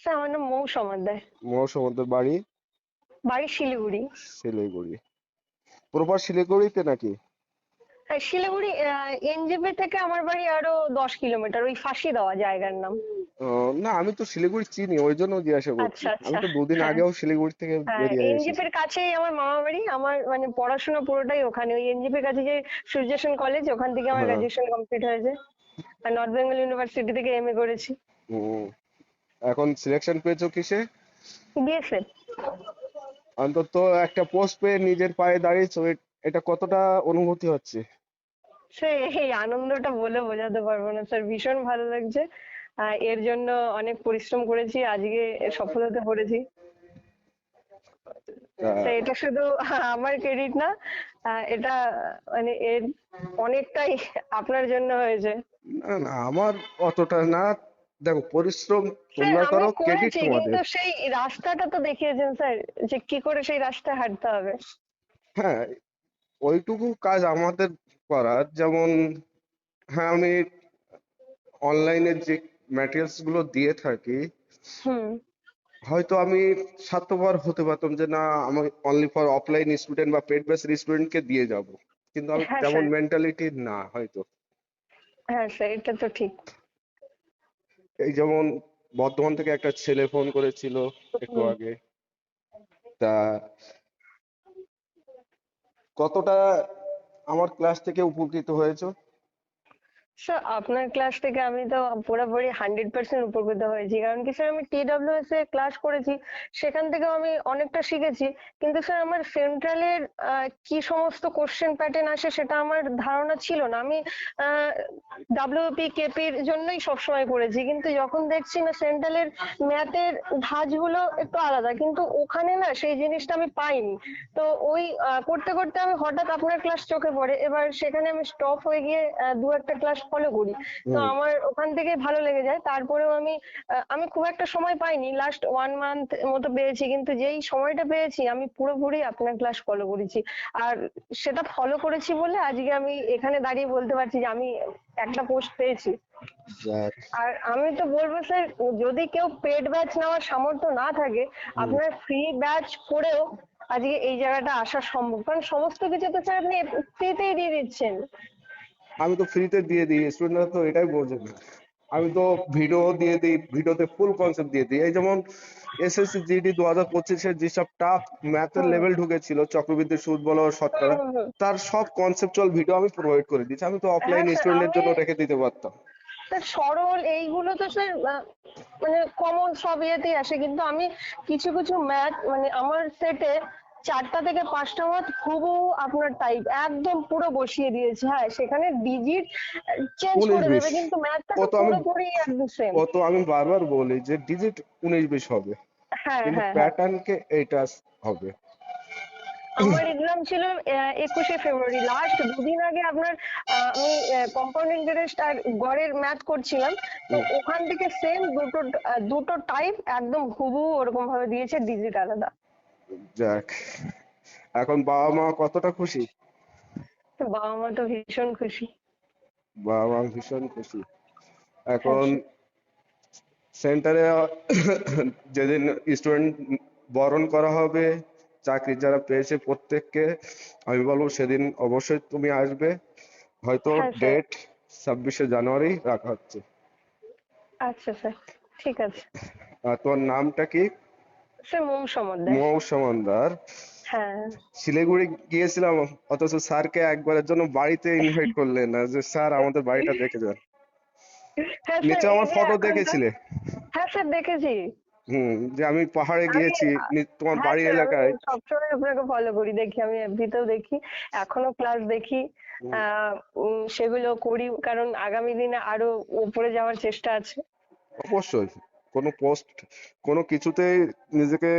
Sir আমার নাম মৌ সমাদ্দার। মহাসমুদ্রের বাড়ি বাড়ি শিলিগুড়ি। শিলিগুড়ি। প্রপার শিলিগুড়িতে নাকি? আর শিলিগুড়ি এনজেপি থেকে আমার বাড়ি আরো 10 কিলোমিটার, ওই ফাঁসি দেওয়া জায়গার নাম। না, আমি তো শিলিগুড়ি চিনি, ওই জন্য জিজ্ঞাসা করছি। আচ্ছা আমি আচ্ছা। তো দুদিন হ্যাঁ আগেও শিলিগুড়ি থেকে হ্যাঁ, বেরিয়ে এসেছি। এনজেপির কাছেই আমার মামা বাড়ি। আমার মানে পড়াশোনা পুরোটাই ওখানে, ওই এনজেপির কাছে যে সূর্য সেন কলেজ, ওখান থেকে আমার হ্যাঁ। গ্রাজুয়েশন কমপ্লিট হয়েছে। আর নর্থ বেঙ্গল ইউনিভার্সিটি থেকে এমএ করেছি। হুম। এখন সিলেকশন পেয়েছো কিসে? বিএসএফ। অন্তত একটা পোস্ট পেয়ে নিজের পায়ে দাঁড়িয়েছো, এটা কতটা অনুভূতি হচ্ছে? সে এই আনন্দটা বলে বোঝাতে পারবো না স্যার, ভীষণ ভালো লাগছে। এর জন্য অনেক পরিশ্রম করেছি, আজকে সফল হতে পেরেছি। তা তো এটা শুধু আমার ক্রেডিট না, এটা মানে এর অনেকটাই আপনার জন্য হয়েছে। না না, আমার অতটা না। দেখো, পরিশ্রম স্যার তোমরা আমি করো, ক্রেডিট করেছি, তোমাদের। কিন্তু সেই রাস্তাটা তো দেখিয়েছেন স্যার, যে কি করে সেই রাস্তায় হাঁটতে হবে। হ্যাঁ, ওইটুকু কাজ আমাদের করার, যেমন হ্যাঁ, আমি অনলাইনে যে ম্যাটেরিয়ালস গুলো দিয়ে থাকি, হুম। হয়তো আমি স্বার্থপর হতে পারতাম যে না, আমি অনলি ফর অফলাইন স্টুডেন্ট বা পেড বেস স্টুডেন্টকে দিয়ে যাব, কিন্তু আমি হ্যাঁ তেমন স্যার। মেন্টালিটি না হয়তো। হ্যাঁ স্যার, এটা তো ঠিক। এই যেমন বর্ধমান থেকে একটা ছেলে ফোন করেছিল একটু হুম। আগে। তা কতটা আমার ক্লাস থেকে উপকৃত হয়েছো? স্যার আপনার ক্লাস থেকে আমি তো পুরোপুরি 100% উপকৃত হয়েছি, কারণ কি স্যার আমি TWS এ ক্লাস করেছি, সেখান থেকেও আমি অনেকটা শিখেছি। কিন্তু স্যার আমার সেন্ট্রালের কি সমস্ত কোশ্চেন প্যাটার্ন আসে সেটা আমার ধারণা ছিল না। আমি WP কেপির জন্যই সবসময় করেছি, কিন্তু যখন দেখছি না সেন্ট্রালের ম্যাথের ধাঁচগুলো একটু আলাদা, কিন্তু ওখানে না সেই জিনিসটা আমি পাইনি। তো ওই করতে করতে আমি হঠাৎ আপনার ক্লাস চোখে পড়ে, এবার সেখানে আমি স্টপ হয়ে গিয়ে দু একটা ক্লাস ফলো করি। তো হুম। আমার ওখান থেকে ভালো লেগে যায়। তারপরেও আমি খুব একটা সময় পাইনি, লাস্ট 1 মান্থ মতো পেয়েছি, কিন্তু যেই সময়টা পেয়েছি আমি পুরোপুরি আপনার ক্লাস ফলো করেছি। আর সেটা ফলো করেছি বলে আজকে আমি এখানে দাঁড়িয়ে বলতে পারছি যে আমি একটা পোস্ট পেয়েছি। যাক। আর আমি তো বলবো স্যার, যদি কেউ পেড ব্যাচ নেওয়ার সামর্থ্য না থাকে, হুম। আপনার ফ্রি ব্যাচ করেও আজকে এই জায়গাটা আসা সম্ভব, কারণ সমস্ত কিছু তো স্যার আপনি ফ্রিতেই দিয়ে দিচ্ছেন। আমি তো ফ্রিতে দিয়ে দিই, স্টুডেন্টরা তো এটাই বোঝে না। আমি তো ভিডিও দিয়ে দিই, ভিডিওতে ফুল কনসেপ্ট দিয়ে দিই। এই যেমন এসএসসি জিডি 2025-এ যেসব টাফ ম্যাথের হুম লেভেল ঢুকেছিল, চক্রবৃদ্ধি সুদ বলো, হুম শতকরা, হুম হুম। তার সব কনসেপচুয়াল ভিডিও আমি প্রোভাইড করে দিচ্ছি। আমি তো অফলাইন হ্যাঁ স্যার, স্টুডেন্টের আমি জন্য রেখে দিতে পারতাম। স্যার সরল এইগুলো তো স্যার মানে কমন সব ইয়েতেই আসে, কিন্তু আমি কিছু কিছু ম্যাথ মানে আমার সেটে 4টা থেকে 5টা ম্যাথ হুবহু আপনার টাইপ একদম পুরো বসিয়ে দিয়েছে। হ্যাঁ সেখানে ডিজিট চেঞ্জ উনিশ করে বিশ দেবে, কিন্তু ম্যাথটা ও তো তো আমি পুরোপুরি একদম সেম। ও তো আমি বারবার বলি যে ডিজিট 19-20 হবে, হ্যাঁ কিন্তু হ্যাঁ হ্যাঁ। প্যাটার্নকে এইটা হবে। আমার এক্সাম ছিল 21শে ফেব্রুয়ারি, লাস্ট দুদিন আগে আপনার আমি কম্পাউন্ড ইন্টারেস্ট আর গড়ের ম্যাথ করছিলাম। তো ওখান থেকে সেম দুটো দুটো টাইপ একদম হুবহু ওরকম ভাবে দিয়েছে, ডিজিট আলাদা। যাক, এখন বাবা মা কতটা খুশি? তো বাবা মা তো ভীষণ খুশি। বাবা মা ভীষণ খুশি। হ্যাঁ এখন স্যার। সেন্টারে যেদিন স্টুডেন্ট বরণ করা হবে, চাকরি যারা পেয়েছে প্রত্যেককে, আমি বলবো সেদিন অবশ্যই তুমি আসবে। হয়তো হ্যাঁ স্যার। ডেট 26শে জানুয়ারি রাখা হচ্ছে। আচ্ছা স্যার, ঠিক আছে। আর তোমার নামটা কি? স্যার মৌ সমাদ্দার। মৌসুমন্দার। হ্যাঁ। শিলিগুড়ি গিয়েছিলাম, অথচ স্যারকে একবারের জন্য বাড়িতে ইনভাইট করলেন না যে স্যার আমাদের বাড়িটা দেখে যান। হ্যাঁ স্যার, নিচে এই আমার যে ফটো এখনটা। দেখেছিলে? হ্যাঁ স্যার দেখেছি। যে আমি পাহাড়ে আমি গিয়েছি, তোমার হ্যাঁ বাড়ি স্যার, আমি এলাকায়। সবসময় আপনাকে ফলো করি, দেখি, আমি এফবিতেও দেখি, এখনো ক্লাস দেখি। হুম। সেগুলো করি, কারণ আগামী দিনে আরো উপরে যাওয়ার চেষ্টা আছে। অবশ্যই। কোনো পোস্ট, কোনো কিছুতেই নিজেকে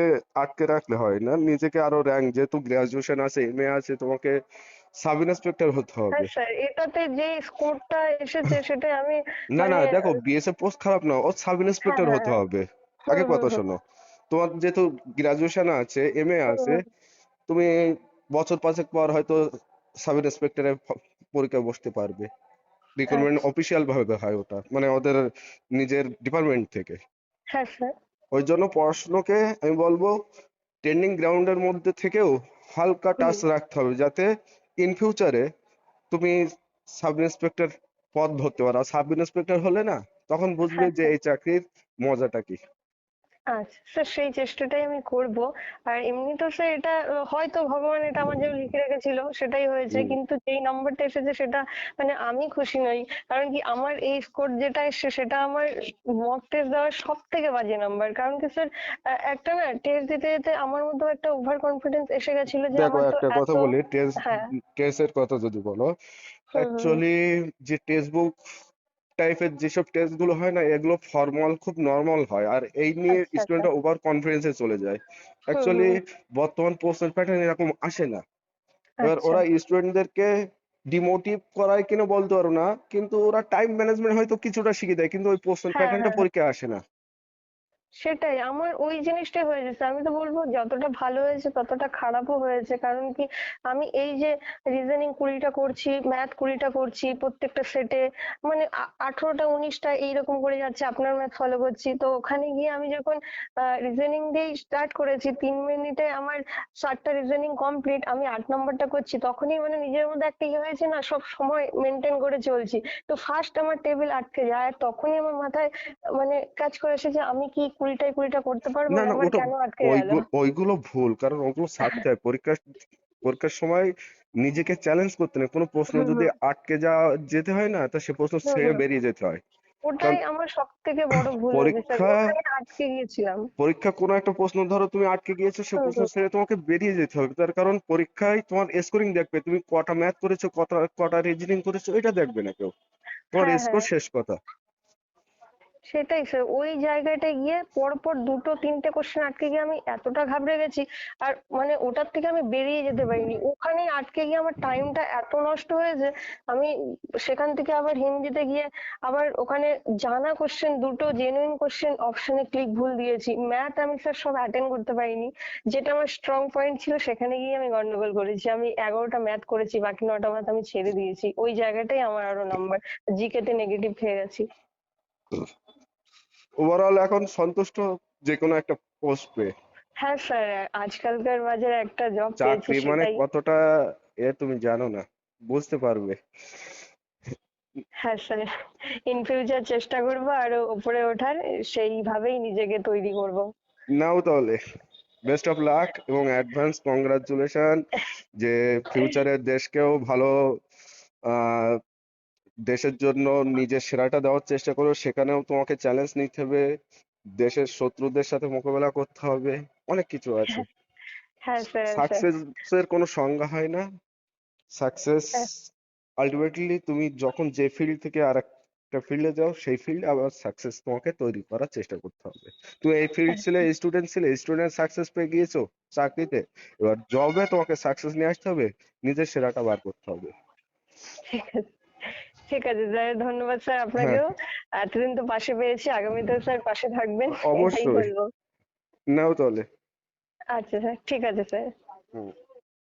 আটকে রাখলে হয় না। নিজেকে আরো র্যাঙ্ক, যেহেতু গ্রাজুয়েশন আছে, এমএ আছে, তোমাকে সাব ইন্সপেক্টর হতে হ্যাঁ হবে। স্যার, এটাতে যে স্কোরটা এসেছে সেটা আমি না না, মানে দেখো, বিএসএফ পোস্ট খারাপ না, ও সাব হ্যাঁ ইন্সপেক্টর হ্যাঁ হতে হ্যাঁ। হবে। হুম আগে হুম কথা হুম শোনো, তোমার যেহেতু গ্রাজুয়েশন আছে, এমএ হুম আছে, হুম। তুমি বছর পাঁচেক পর হয়তো সাব ইন্সপেক্টরের পরীক্ষা বসতে পারবে। রিক্রুটমেন্ট আচ্ছা। অফিসিয়াল ভাবে হয় ওটা, মানে ওদের নিজের ডিপার্টমেন্ট থেকে। হ্যাঁ স্যার। ওই জন্য পড়াশুনোকে আমি বলবো ট্রেনিং গ্রাউন্ডের মধ্যে থেকেও হালকা হুম। টাচ রাখতে হবে, যাতে ইন ফিউচারে তুমি সাব ইন্সপেক্টর পদ ধরতে পারো। আর সাব ইন্সপেক্টর হলে না, তখন বুঝবে হ্যাঁ যে হ্যাঁ। এই চাকরির মজাটা কি। আচ্ছা স্যার, সেই চেষ্টাটাই আমি করব। আর এমনি তো স্যার এটা হয়তো ভগবান এটা আমার জন্য লিখে রেখেছিল, সেটাই হয়েছে, হুম। কিন্তু যেই নাম্বারটা এসেছে সেটা মানে আমি খুশি নই। কারণ কি আমার এই স্কোর যেটা এসেছে সেটা আমার মক টেস্ট দেওয়ার সব থেকে বাজে নাম্বার। কারণ কি স্যার, একটা না টেস্ট দিতে যেতে আমার মধ্যে একটা ওভার কনফিডেন্স এসে গেছিল যে দেখো আমার তো একটা এত। কথা বলি, টেস্ট হ্যাঁ। টেস্টের কথা যদি বলো, হুম হুম হুম। অ্যাকচুয়ালি যে টেক্সট বুক টাইপের যেসব টেস্ট গুলো হয় না, এগুলো ফর্মাল খুব নর্মাল হয়, আর এই নিয়ে আচ্ছা আচ্ছা। স্টুডেন্টরা ওভার কনফিডেন্সে চলে যায়। হুম অ্যাকচুয়ালি হুম। বর্তমান প্রশ্নের প্যাটার্ন এরকম আসে না। এবার আচ্ছা। ওরা স্টুডেন্টদেরকে ডিমোটিভ করায় কিনা বলতে পারো না, কিন্তু ওরা টাইম ম্যানেজমেন্ট হয়তো কিছুটা শিখিয়ে দেয়, কিন্তু ওই প্রশ্নের হ্যাঁ প্যাটার্নটা হ্যাঁ। পরীক্ষায় আসে না। সেটাই আমার ওই জিনিসটাই হয়ে যাচ্ছে। আমি তো বলবো যতটা ভালো হয়েছে ততটা খারাপও হয়েছে। কারণ কি, আমি এই যে রিজনিং 20টা করছি, ম্যাথ 20টা করছি প্রত্যেকটা সেটে, মানে 18টা 19টা এইরকম করে যাচ্ছে, আপনার ম্যাথ ফলো করছি। তো ওখানে গিয়ে আমি যখন রিজনিং দিয়ে স্টার্ট করেছি, 3 মিনিটে আমার 7টা রিজনিং কমপ্লিট, আমি 8 নম্বরটা করছি, তখনই মানে নিজের মধ্যে একটা ইয়ে হয়েছে না, সব সময় মেনটেন করে চলছি। তো ফার্স্ট আমার টেবিল আটকে যায়, আর তখনই আমার মাথায় মানে কাজ করেছে যে আমি কি 20টায় 20টা করতে পারবো, না আর না, আমার ওটা কেন আটকে গেল। ওইগুলো ভুল, কারণ ওগুলো ছাড়তে হয়। পরীক্ষার সময় নিজেকে চ্যালেঞ্জ করতে নেই। কোনো প্রশ্ন হুম যদি হুম আটকে যেতে হয় না, তা সে প্রশ্ন হুম ছেড়ে হুম। বেরিয়ে যেতে হয়। ওটাই কারণ আমার সব থেকে বড় ভুল হয়েছে স্যার, পরীক্ষা ওখানে আটকে গিয়েছিলাম। কোনো একটা প্রশ্ন ধরো তুমি আটকে গিয়েছো, সে হুম প্রশ্ন হুম। ছেড়ে তোমাকে বেরিয়ে যেতে হবে। তার কারণ পরীক্ষায় তোমার স্কোরিং দেখবে, তুমি কটা ম্যাথ করেছো, কটা কটা রিজনিং করেছো, এটা দেখবে না কেউ। তোমার হ্যাঁ স্কোর হ্যাঁ। শেষ কথা। সেটাই স্যার, ওই জায়গাটায় গিয়ে পরপর 2টো 3টে কোশ্চেন আটকে গিয়ে আমি এতটা ঘাবড়ে গেছি। আর মানে ওটার থেকে আমি বেরিয়ে যেতে পারিনি, ওখানেই আটকে গিয়ে আমার টাইমটা এত নষ্ট হয়েছে। আমি সেখান থেকে আবার হিন্দিতে গিয়ে আবার ওখানে জানা কোশ্চেন, 2টো জেনুইন কোশ্চেন অপশনে ক্লিক ভুল দিয়েছি। ম্যাথ আমি স্যার সব অ্যাটেন্ড করতে পারিনি, যেটা আমার স্ট্রং পয়েন্ট ছিল সেখানে গিয়ে আমি গন্ডগোল করেছি। আমি 11টা ম্যাথ করেছি, বাকি 9টা ম্যাথ আমি ছেড়ে দিয়েছি। ওই জায়গাটাই আমার আরো নাম্বার, জিকে তে নেগেটিভ খেয়ে গেছি। ওভারঅল এখন সন্তুষ্ট যে কোনো একটা পোস্ট পেয়ে। হ্যাঁ স্যার, আজকালকার বাজারে একটা জব পেয়েছি চাকরি মানে সেটাই। কতটা তুমি জানো না, বুঝতে পারবে। হ্যাঁ স্যার, ইন ফিউচার চেষ্টা করবো আরো উপরে ওঠার, সেইভাবেই নিজেকে তৈরি করব। নাও তাহলে, বেস্ট অফ লাক এবং অ্যাডভান্স কংগ্রাচুলেশন, যে ফিউচারে দেশকেও ভালো, আহ দেশের জন্য নিজের সেরাটা দেওয়ার চেষ্টা করো। সেখানেও তোমাকে চ্যালেঞ্জ নিতে হবে, দেশের শত্রুদের সাথে মোকাবেলা করতে হবে, অনেক কিছু আছে। হ্যাঁ স্যার স্যার। সাকসেসের কোনো সংজ্ঞা হয় না। সাকসেস হ্যাঁ আলটিমেটলি তুমি যখন যে ফিল্ড থেকে আর একটা ফিল্ডে যাও, সেই ফিল্ডে আবার সাকসেস তোমাকে তৈরি করার চেষ্টা করতে হবে। তুমি এই ফিল্ড হ্যাঁ। ছিলে, স্টুডেন্ট সাকসেস পেয়ে গিয়েছো চাকরিতে, এবার জবে তোমাকে সাকসেস নিয়ে আসতে হবে, নিজের সেরাটা বার করতে হবে। ঠিক আছে। ঠিক আছে স্যার, ধন্যবাদ স্যার হ্যাঁ, আপনাকেও। এতদিন তো পাশে পেয়েছি, আগামীতেও স্যার পাশে থাকবেন, এটাই অবশ্যই। বলবো। নাও তাহলে। আচ্ছা স্যার, ঠিক আছে স্যার। হুম।